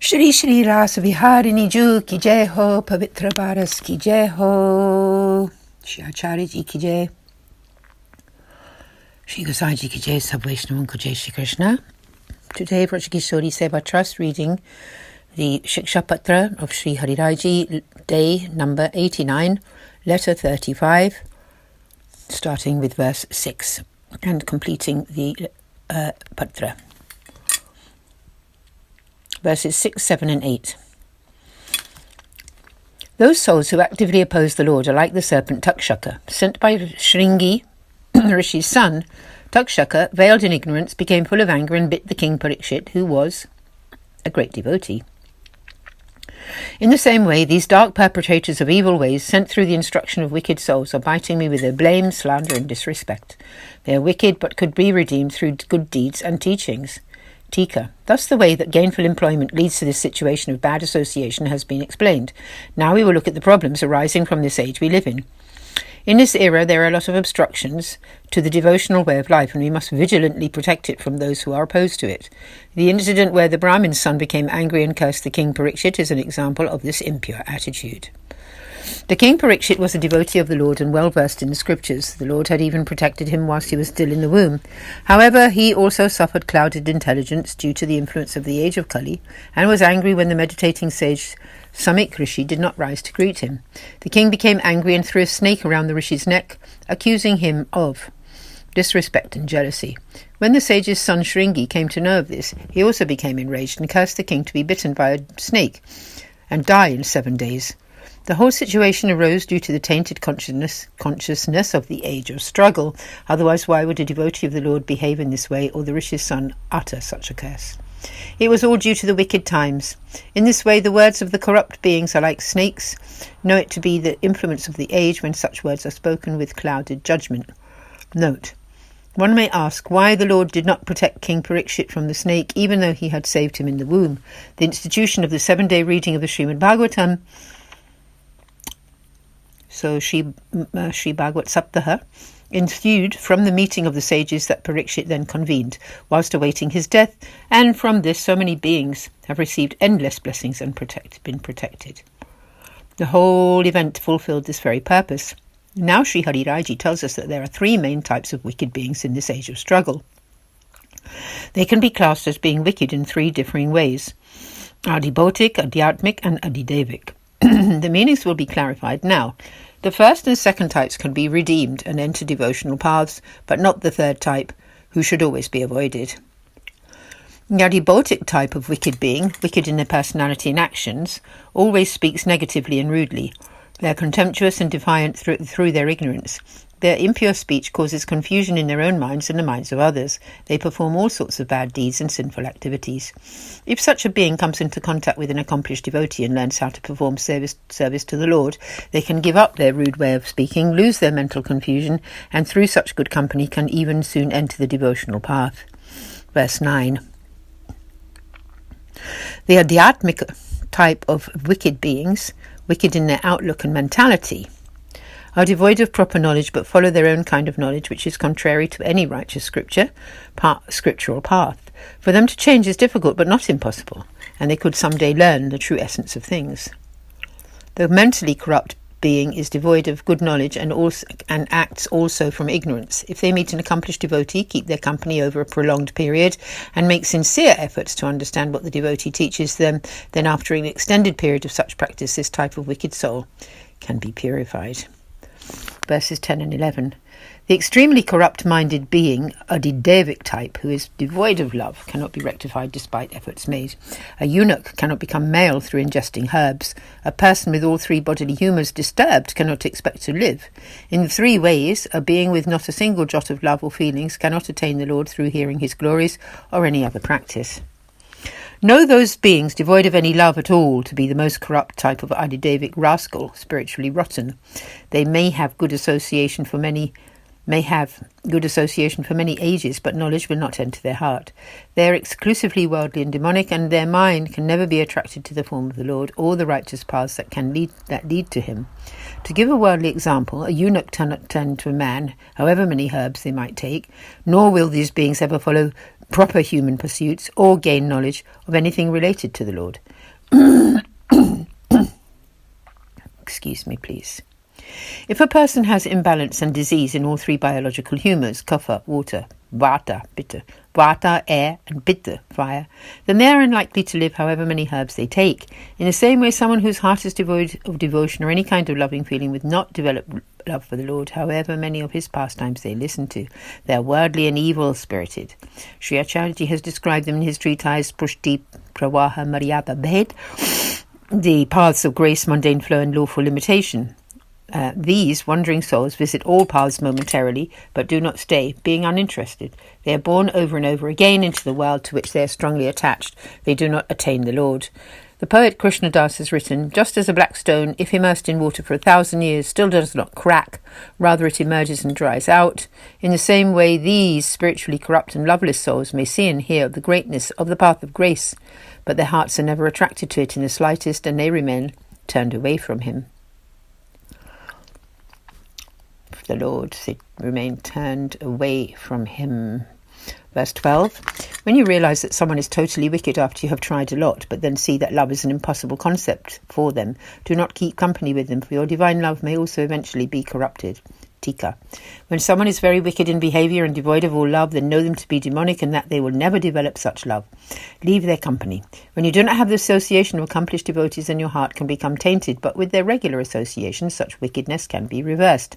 Shri Shri Rasa Viharini Ju Ki Jai Ho, Pavitra Bharas Ki Jai Ho, Shri Acharya Ji Ki Jai, Shri Gosai Ji Ki Jai, Sab Vaishnavan Ko Jai Shri Krishna. Today, Prachakishori Seva Trust reading the Shiksha Patr of Shri Hariraji, day number 89, letter 35, starting with verse 6 and completing the Patra. Verses 6, 7 and 8. Those souls who actively oppose the Lord are like the serpent Takshaka, sent by Shringi, Rishi's son. Takshaka, veiled in ignorance, became full of anger and bit the king Parikshit, who was a great devotee. In the same way, these dark perpetrators of evil ways, sent through the instruction of wicked souls, are biting me with their blame, slander, and disrespect. They are wicked, but could be redeemed through good deeds and teachings. Tika. Thus the way that gainful employment leads to this situation of bad association has been explained. Now we will look at the problems arising from this age we live in. In this era there are a lot of obstructions to the devotional way of life, and we must vigilantly protect it from those who are opposed to it. The incident where the Brahmin's son became angry and cursed the king Parikshit is an example of this impure attitude. The king Parikshit was a devotee of the Lord and well versed in the scriptures. The Lord had even protected him whilst he was still in the womb. However, he also suffered clouded intelligence due to the influence of the age of Kali, and was angry when the meditating sage Samik Rishi did not rise to greet him. The king became angry and threw a snake around the Rishi's neck, accusing him of disrespect and jealousy. When the sage's son Shringi came to know of this, he also became enraged and cursed the king to be bitten by a snake and die in 7 days. The whole situation arose due to the tainted consciousness of the age of struggle. Otherwise, why would a devotee of the Lord behave in this way, or the Rishi's son utter such a curse? It was all due to the wicked times. In this way, the words of the corrupt beings are like snakes. Know it to be the influence of the age when such words are spoken with clouded judgment. Note. One may ask why the Lord did not protect King Parikshit from the snake, even though he had saved him in the womb. The institution of the 7-day reading of the Srimad Bhagavatam, so Sri Bhagavat Saptaha, ensued from the meeting of the sages that Parikshit then convened, whilst awaiting his death, and from this so many beings have received endless blessings and been protected. The whole event fulfilled this very purpose. Now Sri Hariraji tells us that there are 3 main types of wicked beings in this age of struggle. They can be classed as being wicked in 3 differing ways: Adibhotik, Adhyatmik, and Adidevik. The meanings will be clarified now. The first and second types can be redeemed and enter devotional paths, but not the third type, who should always be avoided. The Adibhotik type of wicked being, wicked in their personality and actions, always speaks negatively and rudely. They are contemptuous and defiant through their ignorance. Their impure speech causes confusion in their own minds and the minds of others. They perform all sorts of bad deeds and sinful activities. If such a being comes into contact with an accomplished devotee and learns how to perform service to the Lord, they can give up their rude way of speaking, lose their mental confusion, and through such good company can even soon enter the devotional path. Verse 9. The Adhyatmik type of wicked beings, wicked in their outlook and mentality, are devoid of proper knowledge but follow their own kind of knowledge, which is contrary to any righteous scriptural path. For them to change is difficult but not impossible, and they could someday learn the true essence of things. The mentally corrupt being is devoid of good knowledge and acts also from ignorance. If they meet an accomplished devotee, keep their company over a prolonged period, and make sincere efforts to understand what the devotee teaches them, then after an extended period of such practice, this type of wicked soul can be purified. Verses 10 and 11. The extremely corrupt-minded being, Adidevik type, who is devoid of love, cannot be rectified despite efforts made. A eunuch cannot become male through ingesting herbs. A person with all 3 bodily humours disturbed cannot expect to live. In the 3 ways, a being with not a single jot of love or feelings cannot attain the Lord through hearing his glories or any other practice. Know those beings devoid of any love at all to be the most corrupt type of Adidevik rascal, spiritually rotten. They may have good association for many ages, but knowledge will not enter their heart. They are exclusively worldly and demonic, and their mind can never be attracted to the form of the Lord or the righteous paths that lead to him. To give a worldly example, a eunuch cannot turn to a man, however many herbs they might take, nor will these beings ever follow proper human pursuits or gain knowledge of anything related to the Lord. Excuse me, please. If a person has imbalance and disease in all three biological humours, kapha, water, vata, pitta, vata, air, and pitta, fire, then they are unlikely to live however many herbs they take. In the same way, someone whose heart is devoid of devotion or any kind of loving feeling would not develop love for the Lord, however many of his pastimes they listen to. They are worldly and evil-spirited. Sri Acharya has described them in his treatise Pushti Prawaha Maryada Bade, the paths of grace, mundane flow, and lawful limitation. These wandering souls visit all paths momentarily, but do not stay, being uninterested. They are born over and over again into the world to which they are strongly attached. They do not attain the Lord. The poet Krishnadas has written, just as a black stone, if immersed in water for 1,000 years, still does not crack, rather it emerges and dries out. In the same way, these spiritually corrupt and loveless souls may see and hear of the greatness of the path of grace, but their hearts are never attracted to it in the slightest, and they remain turned away from him. The Lord, they remain turned away from him. Verse 12, when you realize that someone is totally wicked after you have tried a lot, but then see that love is an impossible concept for them, do not keep company with them, for your divine love may also eventually be corrupted. Tika. When someone is very wicked in behavior and devoid of all love, then know them to be demonic and that they will never develop such love. Leave their company. When you do not have the association of accomplished devotees, then your heart can become tainted, but with their regular association, such wickedness can be reversed.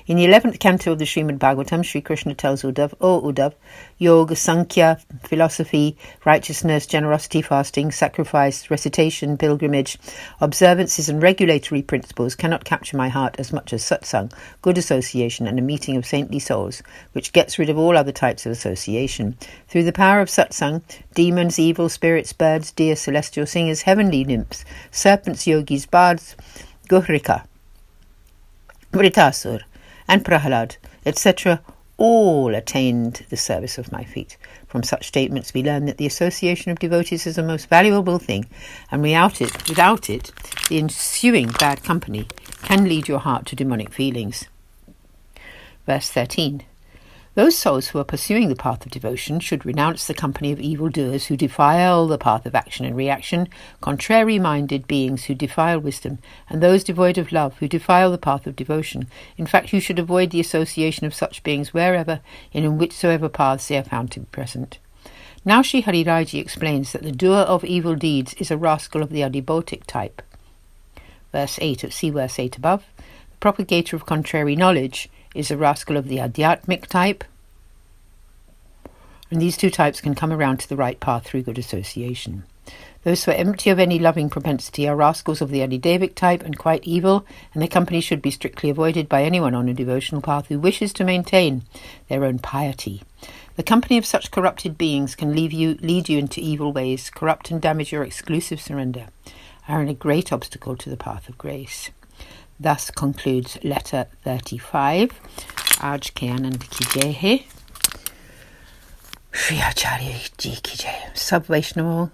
In the 11th canto of the Srimad Bhagavatam, Sri Krishna tells Uddhav, O Uddhav, yoga, sankhya, philosophy, righteousness, generosity, fasting, sacrifice, recitation, pilgrimage, observances and regulatory principles cannot capture my heart as much as satsang, good association and a meeting of saintly souls, which gets rid of all other types of association. Through the power of satsang, demons, evil spirits, birds, deer, celestial singers, heavenly nymphs, serpents, yogis, bards, Guhrika, Vritasur, and Prahalad, etc., all attained the service of my feet. From such statements we learn that the association of devotees is a most valuable thing, and without it, the ensuing bad company can lead your heart to demonic feelings. Verse 13. Those souls who are pursuing the path of devotion should renounce the company of evildoers who defile the path of action and reaction, contrary-minded beings who defile wisdom, and those devoid of love who defile the path of devotion. In fact, you should avoid the association of such beings wherever and in whichsoever paths they are found to be present. Now Sri Hariraji explains that the doer of evil deeds is a rascal of the adibotic type. Verse 8, see verse 8 above. The propagator of contrary knowledge is a rascal of the adhyatmic type, and these two types can come around to the right path through good association. Those who are empty of any loving propensity are rascals of the adidevic type and quite evil, and their company should be strictly avoided by anyone on a devotional path who wishes to maintain their own piety. The company of such corrupted beings can lead you into evil ways, corrupt and damage your exclusive surrender, and a great obstacle to the path of grace. Thus concludes letter 35. Aaj ke Anand ki jai hai. Sri Acharya ji ki jai. Sab Vaishnavon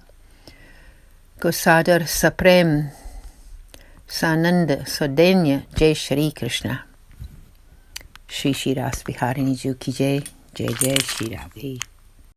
ko sadar saprem sanand sodenya jai Shri Krishna. Shri Shri Ras Biharini ji ki jai. Jai Jai Shri Radhe.